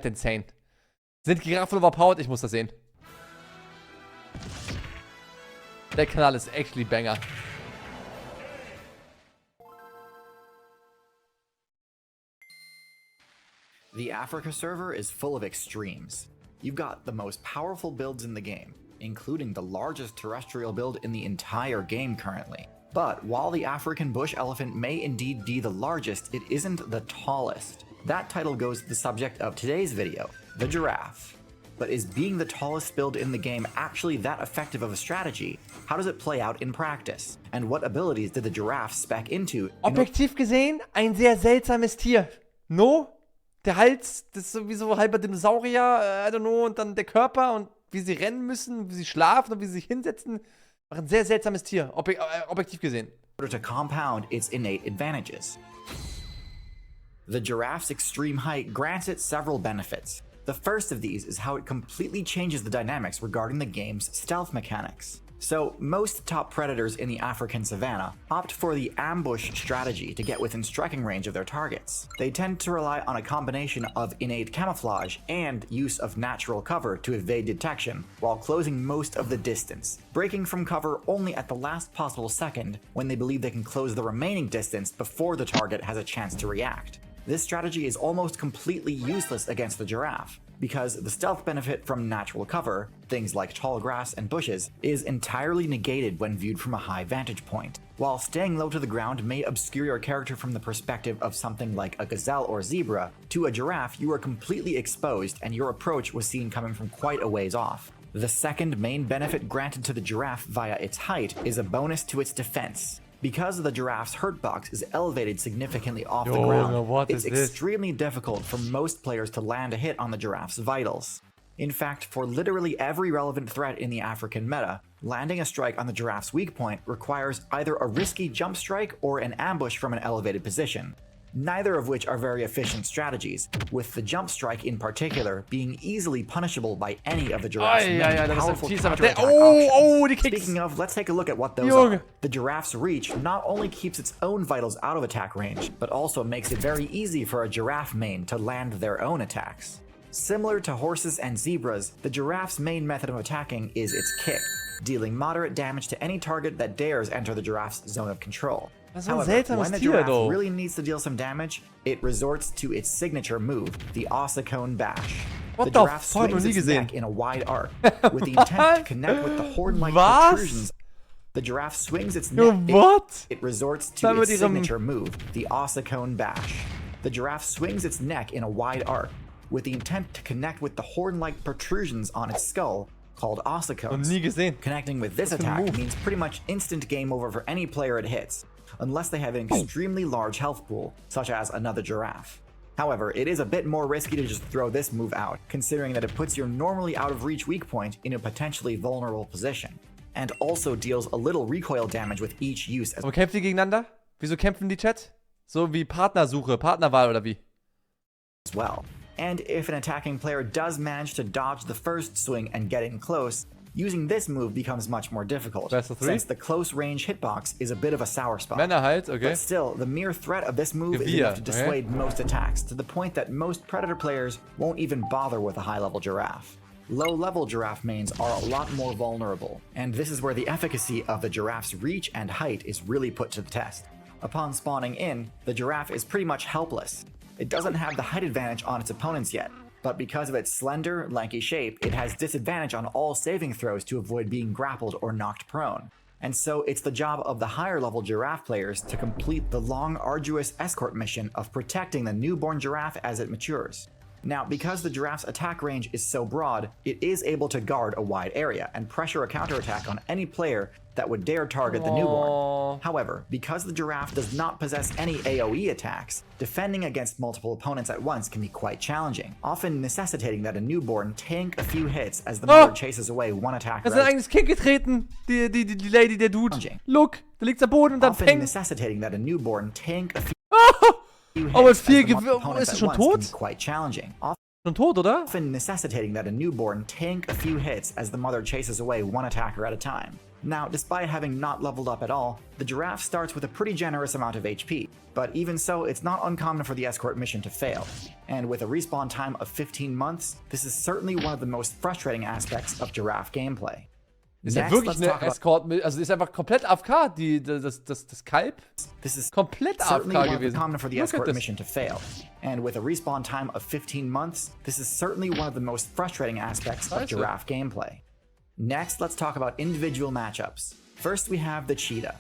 insane. Sind Giraffen overpowered? Ich muss das sehen. Der Kanal ist actually banger. The Africa server is full of extremes. You've got the most powerful builds in the game, including the largest terrestrial build in the entire game currently. But while the African bush elephant may indeed be the largest, it isn't the tallest. That title goes to the subject of today's video, the giraffe. But is being the tallest build in the game actually that effective of a strategy? How does it play out in practice? And what abilities did the giraffe spec into? Objektiv gesehen, ein sehr seltsames Tier. No? Der Hals, das ist sowieso halber Dinosaurier, I don't know, und dann der Körper und wie sie rennen müssen, wie sie schlafen und wie sie sich hinsetzen. Ein sehr seltsames Tier, objektiv gesehen. In order to compound its innate advantages. The giraffe's extreme height grants it several benefits. The first of these is how it completely changes the dynamics regarding the game's stealth mechanics. So, most top predators in the African savanna opt for the ambush strategy to get within striking range of their targets. They tend to rely on a combination of innate camouflage and use of natural cover to evade detection while closing most of the distance, breaking from cover only at the last possible second when they believe they can close the remaining distance before the target has a chance to react. This strategy is almost completely useless against the giraffe, because the stealth benefit from natural cover, things like tall grass and bushes, is entirely negated when viewed from a high vantage point. While staying low to the ground may obscure your character from the perspective of something like a gazelle or zebra, to a giraffe you are completely exposed and your approach was seen coming from quite a ways off. The second main benefit granted to the giraffe via its height is a bonus to its defense. Because the giraffe's hurt box is elevated significantly off the ground, it's extremely difficult for most players to land a hit on the giraffe's vitals. In fact, for literally every relevant threat in the African meta, landing a strike on the giraffe's weak point requires either a risky jump strike or an ambush from an elevated position. Neither of which are very efficient strategies, with the jump strike in particular being easily punishable by any of the giraffe's many powerful counterattack options. Speaking of, let's take a look at what those are. The giraffe's reach not only keeps its own vitals out of attack range, but also makes it very easy for a giraffe main to land their own attacks. Similar to horses and zebras, the giraffe's main method of attacking is its kick, dealing moderate damage to any target that dares enter the giraffe's zone of control. However, when the giraffe really needs to deal some damage, it resorts to its signature move, the ossicone bash. The giraffe swings its neck in a wide arc, with the intent to connect with the horn-like protrusions. The giraffe swings its neck. It resorts to its signature move, the ossicone bash. The giraffe swings its neck in a wide arc, with the intent to connect with the horn-like protrusions on its skull, called ossicones. Connecting with this attack means pretty much instant game over for any player it hits, unless they have an extremely large health pool, such as another giraffe. However, it is a bit more risky to just throw this move out, considering that it puts your normally out of reach weak point in a potentially vulnerable position, and also deals a little recoil damage with each use as kämpfen die gegeneinander? Wieso kämpfen die, Chat? So wie Partnersuche, Partnerwahl oder wie? well. And if an attacking player does manage to dodge the first swing and get in close, using this move becomes much more difficult, since the close-range hitbox is a bit of a sour spot. But still, the mere threat of this move is enough to dissuade most attacks, to the point that most Predator players won't even bother with a high-level Giraffe. Low-level Giraffe mains are a lot more vulnerable, and this is where the efficacy of the Giraffe's reach and height is really put to the test. Upon spawning in, the Giraffe is pretty much helpless. It doesn't have the height advantage on its opponents yet, but because of its slender, lanky shape, it has disadvantage on all saving throws to avoid being grappled or knocked prone. And so it's the job of the higher level Giraffe players to complete the long, arduous escort mission of protecting the newborn Giraffe as it matures. Now, because the Giraffe's attack range is so broad, it is able to guard a wide area and pressure a counterattack on any player that would dare target the newborn. However, because the Giraffe does not possess any AoE attacks, defending against multiple opponents at once can be quite challenging, often necessitating that a newborn tank a few hits as the mother chases away one attacker. Das ist eigentlich Kind getreten, die Lady, der Dude. Look, da liegt's am Boden und dann often necessitating that a newborn tank a few aber mit viel Gewinn. Ist es schon tot? Quite challenging. Schon tot, oder? Often necessitating that a newborn tank a few hits as the mother chases away one attacker at a time. Now, despite having not leveled up at all, the giraffe starts with a pretty generous amount of HP, but even so, it's not uncommon for the escort mission to fail. And with a respawn time of 15 months, this is certainly one of the most frustrating aspects of Giraffe gameplay. Ist ja wirklich eine Escort, also ist einfach komplett AFK, das Kalb. This is komplett AFK gewesen. Common for the escort mission to fail. And with a respawn time of 15 months, this is certainly one of the most frustrating aspects of Giraffe gameplay. Next, let's talk about individual matchups. First, we have the cheetah.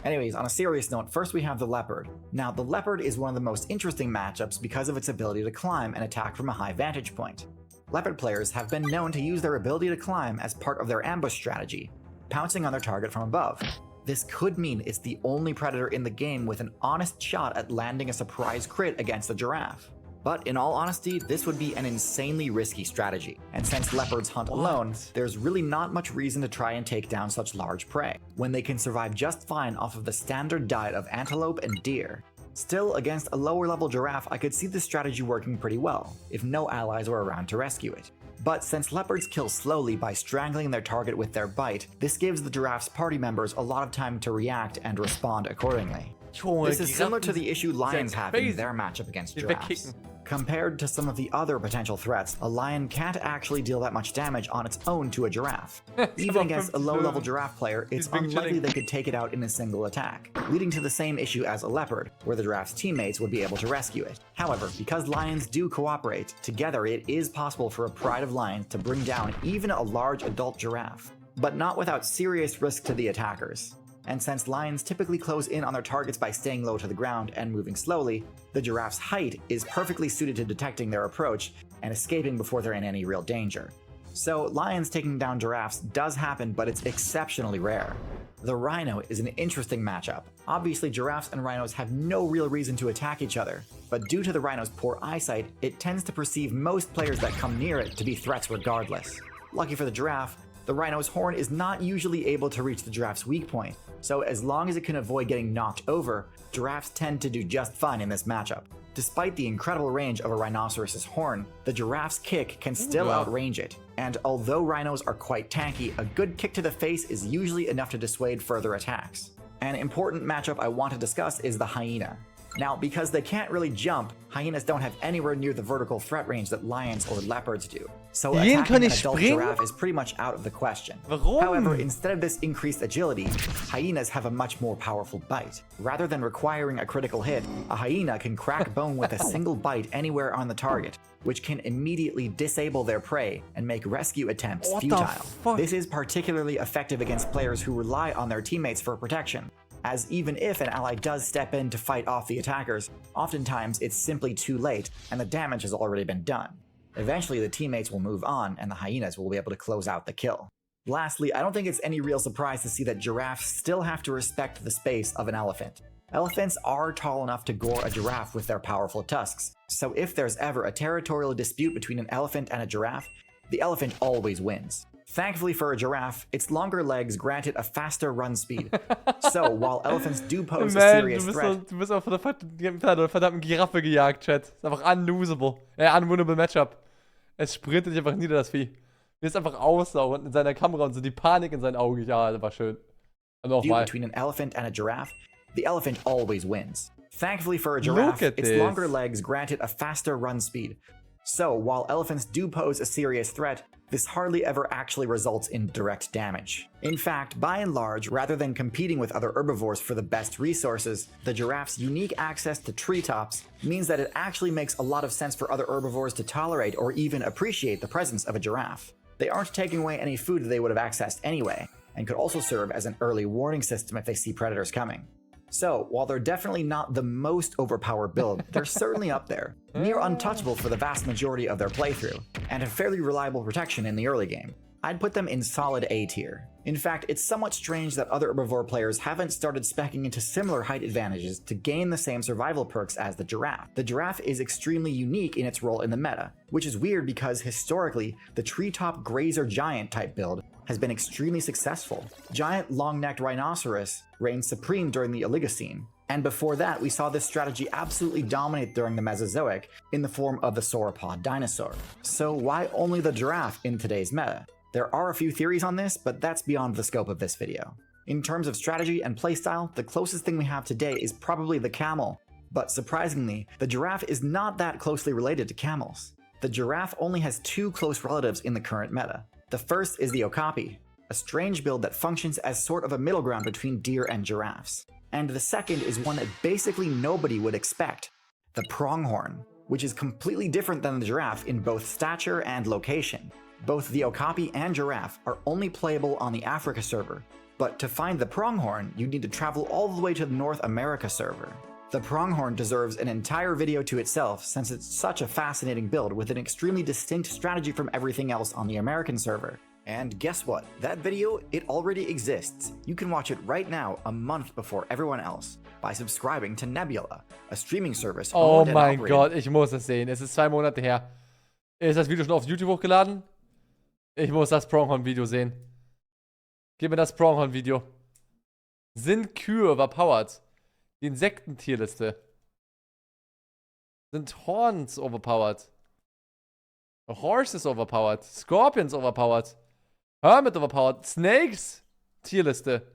Anyways, on a serious note, first we have the leopard. Now, the leopard is one of the most interesting matchups because of its ability to climb and attack from a high vantage point. Leopard players have been known to use their ability to climb as part of their ambush strategy, pouncing on their target from above. This could mean it's the only predator in the game with an honest shot at landing a surprise crit against the giraffe. But in all honesty, this would be an insanely risky strategy, and since leopards hunt alone, there's really not much reason to try and take down such large prey, when they can survive just fine off of the standard diet of antelope and deer. Still, against a lower level giraffe, I could see this strategy working pretty well, if no allies were around to rescue it. But since leopards kill slowly by strangling their target with their bite, this gives the giraffe's party members a lot of time to react and respond accordingly. This is similar to the issue lions have in their matchup against giraffes. Compared to some of the other potential threats, a lion can't actually deal that much damage on its own to a giraffe. Even against a low-level giraffe player, it's unlikely they could take it out in a single attack, leading to the same issue as a leopard, where the giraffe's teammates would be able to rescue it. However, because lions do cooperate, together it is possible for a pride of lions to bring down even a large adult giraffe, but not without serious risk to the attackers. And since lions typically close in on their targets by staying low to the ground and moving slowly, the giraffe's height is perfectly suited to detecting their approach and escaping before they're in any real danger. So lions taking down giraffes does happen, but it's exceptionally rare. The rhino is an interesting matchup. Obviously, giraffes and rhinos have no real reason to attack each other, but due to the rhino's poor eyesight, it tends to perceive most players that come near it to be threats regardless. Lucky for the giraffe, the rhino's horn is not usually able to reach the giraffe's weak point, so as long as it can avoid getting knocked over, giraffes tend to do just fine in this matchup. Despite the incredible range of a rhinoceros's horn, the giraffe's kick can still outrange it, and although rhinos are quite tanky, a good kick to the face is usually enough to dissuade further attacks. An important matchup I want to discuss is the hyena. Now, because they can't really jump, hyenas don't have anywhere near the vertical threat range that lions or leopards do. So attacking an adult giraffe is pretty much out of the question. However, instead of this increased agility, hyenas have a much more powerful bite. Rather than requiring a critical hit, a hyena can crack bone with a single bite anywhere on the target, which can immediately disable their prey and make rescue attempts futile. This is particularly effective against players who rely on their teammates for protection, as even if an ally does step in to fight off the attackers, oftentimes it's simply too late and the damage has already been done. Eventually the teammates will move on and the hyenas will be able to close out the kill. Lastly, I don't think it's any real surprise to see that giraffes still have to respect the space of an elephant. Elephants are tall enough to gore a giraffe with their powerful tusks, so if there's ever a territorial dispute between an elephant and a giraffe, the elephant always wins. Thankfully for a giraffe, its longer legs grant it a faster run speed. So, while elephants do pose a serious threat... Du bist auch von der verdammten Giraffe gejagt, Chat. Ist einfach unwinnable Matchup. Es sprintet sich einfach nieder, das Vieh. Wie es einfach aussah in seiner Kamera und so die Panik in seinen Augen. Ja, das war schön. Between an elephant and a giraffe, the elephant always wins. Thankfully for a giraffe, its longer legs grant it a faster run speed. So, while elephants do pose a serious threat, this hardly ever actually results in direct damage. In fact, by and large, rather than competing with other herbivores for the best resources, the giraffe's unique access to treetops means that it actually makes a lot of sense for other herbivores to tolerate or even appreciate the presence of a giraffe. They aren't taking away any food that they would have accessed anyway, and could also serve as an early warning system if they see predators coming. So, while they're definitely not the most overpowered build, they're certainly up there, near untouchable for the vast majority of their playthrough, and have fairly reliable protection in the early game. I'd put them in solid A tier. In fact, it's somewhat strange that other herbivore players haven't started speccing into similar height advantages to gain the same survival perks as the giraffe. The giraffe is extremely unique in its role in the meta, which is weird because historically, the treetop grazer giant type build has been extremely successful. Giant long-necked rhinoceros reigned supreme during the Oligocene, and before that we saw this strategy absolutely dominate during the Mesozoic in the form of the sauropod dinosaur. So why only the giraffe in today's meta? There are a few theories on this, but that's beyond the scope of this video. In terms of strategy and playstyle, the closest thing we have today is probably the camel. But surprisingly, the giraffe is not that closely related to camels. The giraffe only has two close relatives in the current meta. The first is the okapi, a strange build that functions as sort of a middle ground between deer and giraffes. And the second is one that basically nobody would expect, the pronghorn, which is completely different than the giraffe in both stature and location. Both the okapi and giraffe are only playable on the Africa server, but to find the pronghorn, you need to travel all the way to the North America server. The pronghorn deserves an entire video to itself since it's such a fascinating build with an extremely distinct strategy from everything else on the American server. And guess what? That video, it already exists. You can watch it right now, a month before everyone else, by subscribing to Nebula, a streaming service Oh owned and mein operated. Gott, ich muss es sehen. Es ist 2 Monate her. Ist das Video schon auf YouTube hochgeladen? Ich muss das Pronghorn-Video sehen. Gib mir das Pronghorn-Video. Sind Kühe overpowered? Die Insektentierliste. Sind Horns overpowered? Horses overpowered? Scorpions overpowered? Hermit overpowered? Snakes? Tierliste.